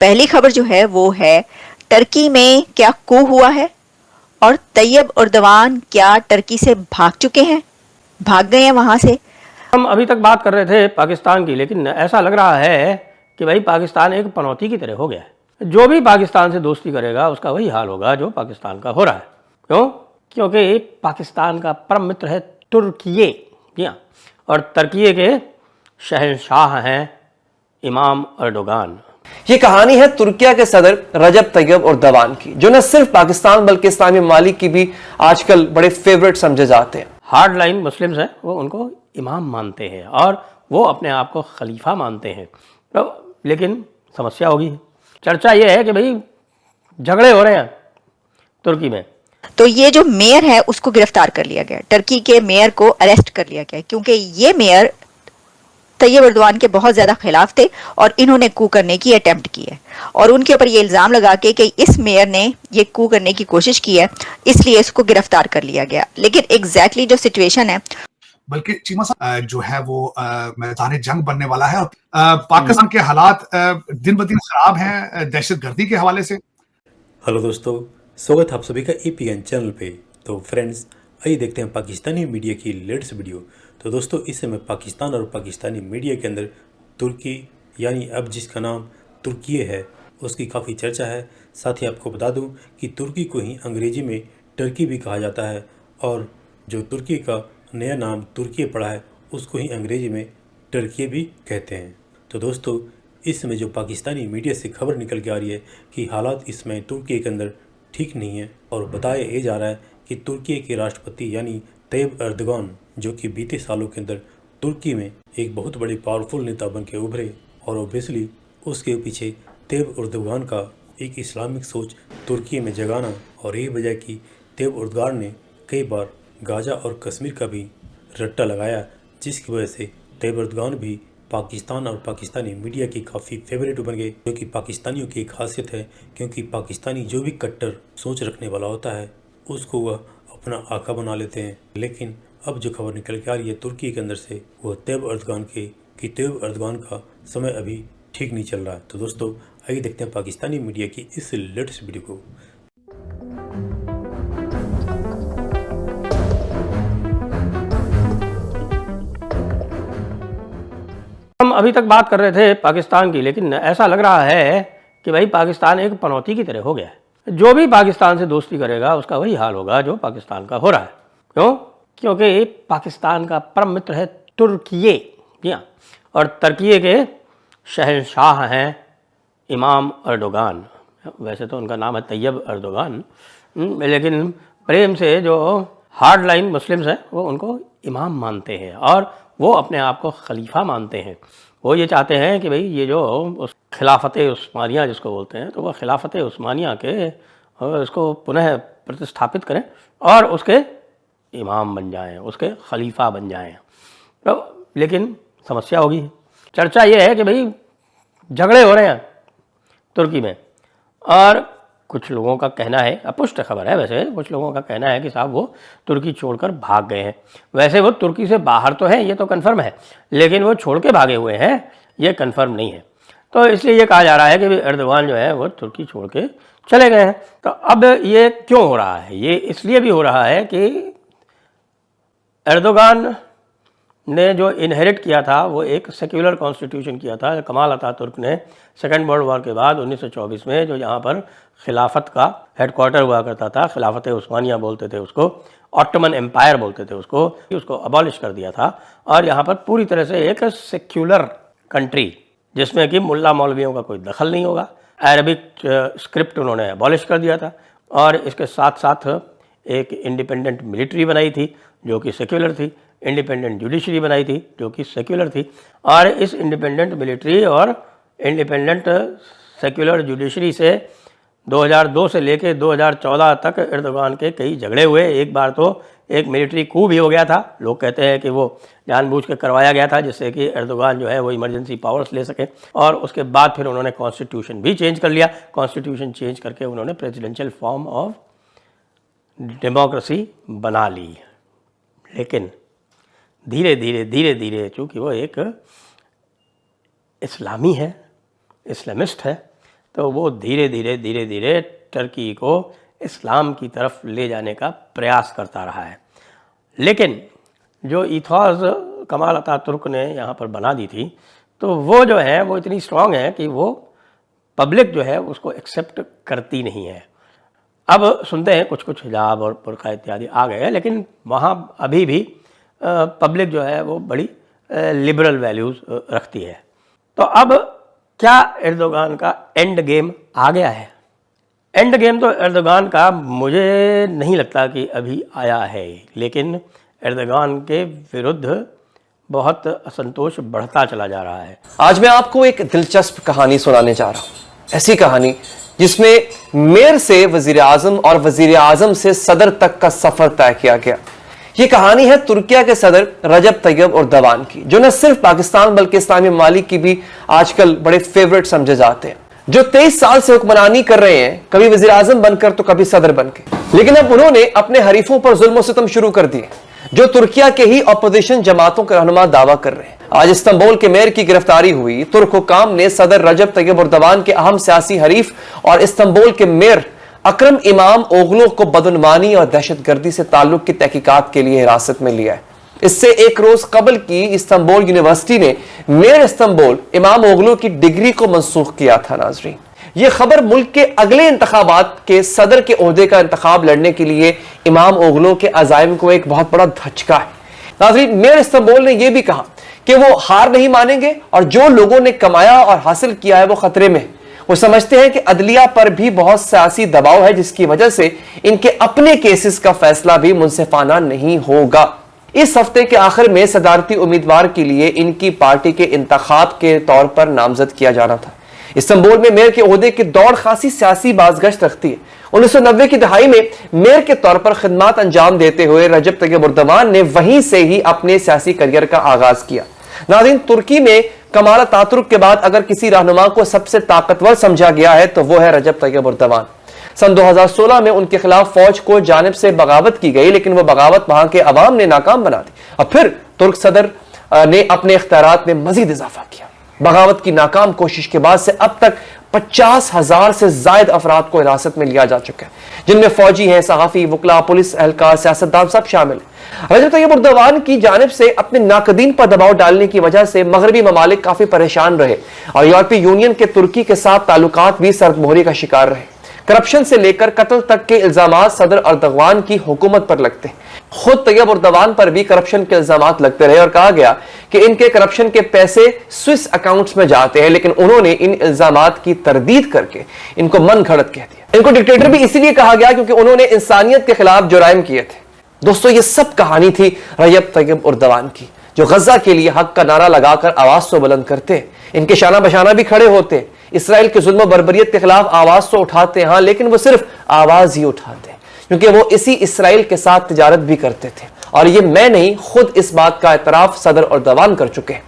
पहली खबर जो है वो है टर्की में क्या कू हुआ है और तैयब उर्दवान क्या टर्की से भाग चुके हैं, भाग गए हैं वहां से। हम अभी तक बात कर रहे थे पाकिस्तान की, लेकिन ऐसा लग रहा है कि भाई पाकिस्तान एक पनौती की तरह हो गया है। जो भी पाकिस्तान से दोस्ती करेगा उसका वही हाल होगा जो पाकिस्तान का हो रहा है। क्यों? क्योंकि पाकिस्तान का परम मित्र है तुर्किये, जी हाँ, और तुर्किये के शहंशाह हैं इमाम अर्दोगान। ये कहानी है तुर्किया के सदर रजब तैयब उर्दवान की, जो न सिर्फ पाकिस्तान बल्कि इस्लामी ममालिक की भी आजकल बड़े फेवरेट समझे जाते हैं। हार्ड लाइन मुस्लिम्स हैं, वो उनको इमाम मानते हैं और वो अपने आप को खलीफा मानते हैं। तो लेकिन समस्या होगी। चर्चा ये है कि भाई झगड़े हो रहे हैं तुर्की में। तो ये जो मेयर है उसको गिरफ्तार कर लिया गया, टर्की के मेयर को अरेस्ट कर लिया गया, क्योंकि ये मेयर तैयब उर्दवान के बहुत ज्यादा खिलाफ थे और इन्होंने कू करने की अटेम्प्ट की है और उनके ऊपर ये इल्जाम लगा के कि इस मेयर ने ये कू करने की कोशिश की है, इसलिए इसको गिरफ्तार कर लिया गया। लेकिन एग्जैक्टली जो सिचुएशन है, बल्कि चीमा साहब जो है वो मैदान जंग बनने वाला है और पाकिस्तान के हालात दिन ब दिन खराब हैं दहशतगर्दी के हवाले से। हेलो दोस्तों, स्वागत है आप सभी का APN चैनल पे। तो फ्रेंड्स, आइए देखते हैं पाकिस्तानी मीडिया की लेटेस्ट वीडियो। तो दोस्तों, इस समय पाकिस्तान और पाकिस्तानी मीडिया के अंदर तुर्की, यानी अब जिसका नाम तुर्किये है, उसकी काफ़ी चर्चा है। साथ ही आपको बता दूं कि तुर्की को ही अंग्रेज़ी में टर्की भी कहा जाता है और जो तुर्की का नया नाम तुर्किये पड़ा है उसको ही अंग्रेज़ी में टर्किये भी कहते हैं। तो दोस्तों, इस समय जो पाकिस्तानी मीडिया से खबर निकल के आ रही है कि हालात इस समय तुर्की के अंदर ठीक नहीं है और बताया ये जा रहा है कि तुर्की के राष्ट्रपति यानी तैयब अर्दोगान, जो कि बीते सालों के अंदर तुर्की में एक बहुत बड़े पावरफुल नेता बन के उभरे और ओबियसली उसके पीछे तैयब अर्दोगान का एक इस्लामिक सोच तुर्की में जगाना और यही वजह कि तैयब अर्दोगान ने कई बार गाजा और कश्मीर का भी रट्टा लगाया, जिसकी वजह से तैयब अर्दोगान भी पाकिस्तान और पाकिस्तानी मीडिया की काफ़ी फेवरेट बन गए। जो कि पाकिस्तानियों की एक खासियत है, क्योंकि पाकिस्तानी जो भी कट्टर सोच रखने वाला होता है उसको वह अपना आका बना लेते हैं। लेकिन अब जो खबर निकल के आ रही है तुर्की के अंदर से, वो तैयब अर्दोगान के कि तैयब अर्दोगान का समय अभी ठीक नहीं चल रहा है। तो दोस्तों, आइए देखते हैं पाकिस्तानी मीडिया की इस लेटेस्ट वीडियो को। हम अभी तक बात कर रहे थे पाकिस्तान की, लेकिन ऐसा लग रहा है कि भाई पाकिस्तान एक पनौती की तरह हो गया है। जो भी पाकिस्तान से दोस्ती करेगा उसका वही हाल होगा जो पाकिस्तान का हो रहा है। क्यों? क्योंकि पाकिस्तान का परम मित्र है तुर्किये, जी हाँ, और तुर्किये के शहंशाह हैं इमाम अर्दोगान। वैसे तो उनका नाम है तैयब अर्दोगान, लेकिन प्रेम से जो हार्ड लाइन मुस्लिम्स हैं वो उनको इमाम मानते हैं और वो अपने आप को खलीफा मानते हैं। वो ये चाहते हैं कि भाई ये जो उस खिलाफत उस्मानिया जिसको बोलते हैं, तो वह खिलाफत उस्मानिया के इसको पुनः प्रतिस्थापित करें और उसके इमाम बन जाएं, उसके खलीफा बन जाएं। तो लेकिन समस्या होगी। चर्चा ये है कि भाई झगड़े हो रहे हैं तुर्की में और कुछ लोगों का कहना है, अपुष्ट खबर है वैसे, कुछ लोगों का कहना है कि साहब वो तुर्की छोड़कर भाग गए हैं। वैसे वो तुर्की से बाहर तो है, ये तो कंफर्म है, लेकिन वो छोड़ के भागे हुए हैं ये कंफर्म नहीं है। तो इसलिए ये कहा जा रहा है कि अर्दोगान जो है वो तुर्की छोड़ के चले गए हैं। तो अब ये क्यों हो रहा है? ये इसलिए भी हो रहा है कि अर्दोगान ने जो इनहेरिट किया था वो एक सेक्युलर कॉन्स्टिट्यूशन किया था। कमाल अतातुर्क ने सेकेंड वर्ल्ड वॉर के बाद 1924 में जो यहाँ पर खिलाफत का हेडक्वार्टर हुआ करता था, खिलाफत उस्मानिया बोलते थे उसको, ऑटोमन एम्पायर बोलते थे उसको अबॉलिश कर दिया था और यहाँ पर पूरी तरह से एक सेक्युलर कंट्री जिसमें कि मुल्ला मौलवियों का कोई दखल नहीं होगा, अरबिक स्क्रिप्ट उन्होंने अबॉलिश कर दिया था और इसके साथ साथ एक इंडिपेंडेंट मिलिट्री बनाई थी जो कि सेक्युलर थी, इंडिपेंडेंट जुडिशरी बनाई थी जो कि सेक्युलर थी। और इस इंडिपेंडेंट मिलिट्री और इंडिपेंडेंट सेक्युलर जुडिशरी से 2002 से लेकर 2014 तक अर्दोगान के कई झगड़े हुए। एक बार तो एक मिलिट्री कू भी हो गया था। लोग कहते हैं कि वो जानबूझ के करवाया गया था जिससे कि अर्दोगान जो है वो इमरजेंसी पावर्स ले सके और उसके बाद फिर उन्होंने कॉन्स्टिट्यूशन भी चेंज कर लिया। कॉन्स्टिट्यूशन चेंज करके उन्होंने प्रेसिडेंशियल फॉर्म ऑफ डेमोक्रेसी बना ली। लेकिन धीरे धीरे चूँकि वो एक इस्लामी है, इस्लामिस्ट है, तो वो धीरे धीरे टर्की को इस्लाम की तरफ ले जाने का प्रयास करता रहा है। लेकिन जो ईथॉस कमाल अतातुर्क ने यहाँ पर बना दी थी, तो वो जो है वो इतनी स्ट्रांग है कि वो पब्लिक जो है उसको एक्सेप्ट करती नहीं है। अब सुनते हैं कुछ हिजाब और बुर्का इत्यादि आ गए हैं, लेकिन वहाँ अभी भी पब्लिक जो है वो बड़ी लिबरल वैल्यूज़ रखती है। तो अब क्या एर्दोगान का एंड गेम आ गया है? एंड गेम तो एर्दोगान का मुझे नहीं लगता कि अभी आया है, लेकिन एर्दोगान के विरुद्ध बहुत असंतोष बढ़ता चला जा रहा है। आज मैं आपको एक दिलचस्प कहानी सुनाने जा रहा हूं, ऐसी कहानी जिसमें मेयर से वजीर आजम और वजीर आजम से सदर तक का सफर तय किया गया। यह कहानी है तुर्किया के सदर रजब तैयब एर्दोगान की, जो न सिर्फ पाकिस्तान बल्कि इस्लामी ममालिक की भी आजकल बड़े फेवरेट समझे जाते हैं, जो 23 साल से हुक्मरानी कर रहे हैं, कभी वजीर आजम बनकर तो कभी सदर बनकर। लेकिन अब उन्होंने अपने हरीफों पर जुल्म सितम शुरू कर दिए, जो तुर्किया के ही अपोजिशन जमातों के रहनुमा दावा कर रहे हैं। आज इस्तांबुल के मेयर की गिरफ्तारी हुई। तुर्क हुकाम ने सदर रजब तैयब एर्दोगान के अहम सियासी हरीफ और इस्तांबुल के मेयर अकरम इमाम ओगलो को बदउनवानी और दहशतगर्दी से ताल्लुक की तहकीकात के लिए हिरासत में लिया है। इससे एक रोज कबल की इस्तांबुल यूनिवर्सिटी ने मेयर इस्तांबुल इमाम ओगलो की डिग्री को मनसूख किया था। नाजरीन, यह खबर मुल्क के अगले इंतखाबात के सदर के ओहदे का इंतखाब लड़ने के लिए इमाम ओगलो के अजायम को एक बहुत बड़ा धचका है। नाजरीन, मेयर इस्तांबुल ने यह भी कहा कि वो हार नहीं मानेंगे और जो लोगों ने कमाया और हासिल किया है वो खतरे में। वो समझते हैं कि अदलिया पर भी बहुत सियासी दबाव है, जिसकी वजह से इनके अपने केसेस का फैसला भी मुंसिफाना नहीं होगा। इस हफ्ते के आखिर में सदारती उम्मीदवार के लिए इनकी पार्टी के इंतखाब के तौर पर नामजद किया जाना था। इस्तांबुल में मेयर के ओहदे की दौड़ खासी सियासी बाजगश्त रखती है। 1990 की दहाई में मेयर के तौर पर खिदमात अंजाम देते हुए रजब तैयब एर्दोगान ने वहीं से ही अपने सियासी करियर का आगाज किया। नाज़रीन, तुर्की में कमाल अतातुर्क के बाद अगर किसी रहनुमा को सबसे ताकतवर समझा गया है तो वो है रजब तैयब एर्दोगान। सन 2016 में उनके खिलाफ फौज को जानिब से बगावत की गई, लेकिन वह बगावत वहां के अवाम ने नाकाम बना दी और फिर तुर्क सदर ने अपने इख्तियारात में मजीद इजाफा किया। बगावत की नाकाम कोशिश के बाद से अब तक 50,000 से जायद अफराद को हिरासत में लिया जा चुका है, जिनमें फौजी हैं, सहाफी, वकला, पुलिस एहलकार, सियासतदान सब शामिल है। रजब तैयब एर्दोगान की जानिब से अपने नाकदीन पर दबाव डालने की वजह से मगरबी ममालिक काफी परेशान रहे और यूरोपीय यूनियन के तुर्की के साथ ताल्लुकात भी सर्दमोहरी का शिकार रहे। करप्शन से लेकर कत्ल तक के इल्जामात सदर एर्दोगान की हुकूमत पर लगते हैं। खुद तैयब एर्दोगान पर भी करप्शन के इल्जामात लगते रहे और कहा गया कि इनके करप्शन के पैसे स्विस अकाउंट्स में जाते हैं, लेकिन उन्होंने इन इल्जामात की तरदीद करके इनको मन घड़त कह दिया। इनको डिक्टेटर भी इसीलिए कहा गया क्योंकि उन्होंने इंसानियत के खिलाफ जुराइम किए थे। दोस्तों, ये सब कहानी थी रजब तैयब एर्दोगान की, जो गजा के लिए हक का नारा लगाकर आवाज तो बुलंद करते, इनके शाना बशाना भी खड़े होते, इसराइल के जुल्म बर्बरियत के खिलाफ आवाज तो उठाते, हाँ, लेकिन वो सिर्फ आवाज ही उठाते, क्योंकि वो इसी इसराइल के साथ तिजारत भी करते थे। और ये मैं नहीं, खुद इस बात का एतराफ सदर एर्दोगान कर चुके हैं।